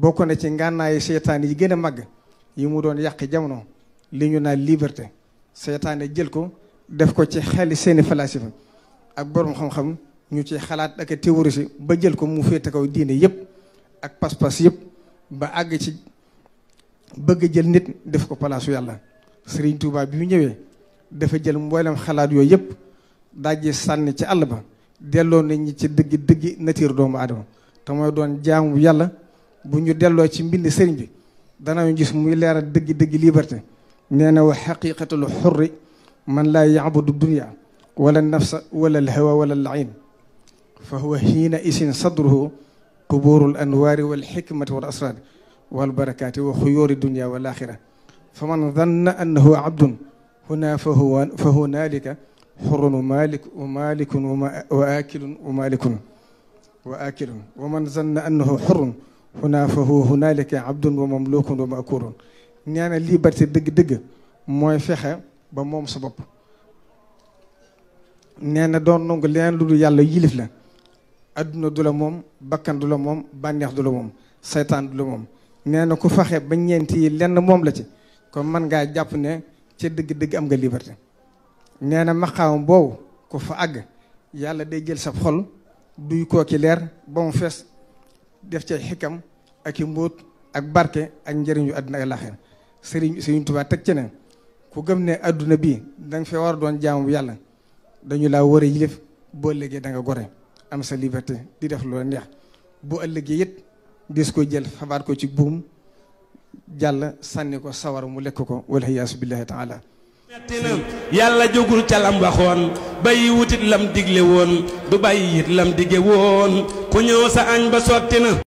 bokk na ci ngànnaayu seytaane yi gën a màgg yi mu doon yàq jamono li ñu naan liberté. seytaane jël ko def ko ci xel seeni falasifa ak borom xam-xam ñu ci xalaat ak théorie ba jël ko mu féete kaw diine yëpp ak pas-pas yëpp ba àgg ci bëgg jël nit def ko palaasu yàlla. Serigne Touba bi mu ñëwee dafa jël mboolem xalaat yooyu yëpp dajji sànni ci àll ba delloo nit ñi ci dëggi nature doomu aadama te mooy doon jaamu yàlla. bu ñu delloo ci mbind sëriñ bi danañu gis muy leeral dëgg liberté. nee na wa xaqiqatul xurri man laa yaabudu dunia wala nafsa wala alhawa wala alain fa huwa xiina isin sadruhu quburul anwaari wal xikmati wal asraar wal barakaati wa xuyóori dunia wal axira fa man danna annahu abdun huna fa hunaalika xurrun wa malikun wa aakilun wa aakilun wa man zanna annahu xurrun huna fa huwa hunaalika abdun wa mamlukun wa maakurun. nee na liberté dëgg-dëgg mooy fexe ba moom sa bopp. nee na doon nangu leneen lu dul yàlla yilif la. adduna du la moom, bakkan du la moom, bànneex du la moom, saytaan du la moom. nee na ku fexe ba ñeenti yi lenn moom la ci kon mën ngaa jàpp ne ca dëgg-dëgg am nga liberté. nee na maqaam boobu ku fa àgg yàlla day jël sa xol duy koo ki leer ba mu fees def ci xikam ak i mbóot ak barke ak njëriñu àdduna ak laaxira. Sëriñ Tuubaa teg ci ne ku gëm ne adduna bii da nga fee war a doon jaamu yàlla dañu laa war a yilif boo ëllëgee da nga gore am sa liberté di def loola neex bu ëllëgee it dis ko jël xabaar ko ci buum jàll sànni ko sawar mu lekk ko wala yaasu billahi taala. metti na yàlla jógul ca lam waxoon bàyyi wutit lam digle woon du bàyyi it lam dige woon ku ñëw sa añ ba sotti na.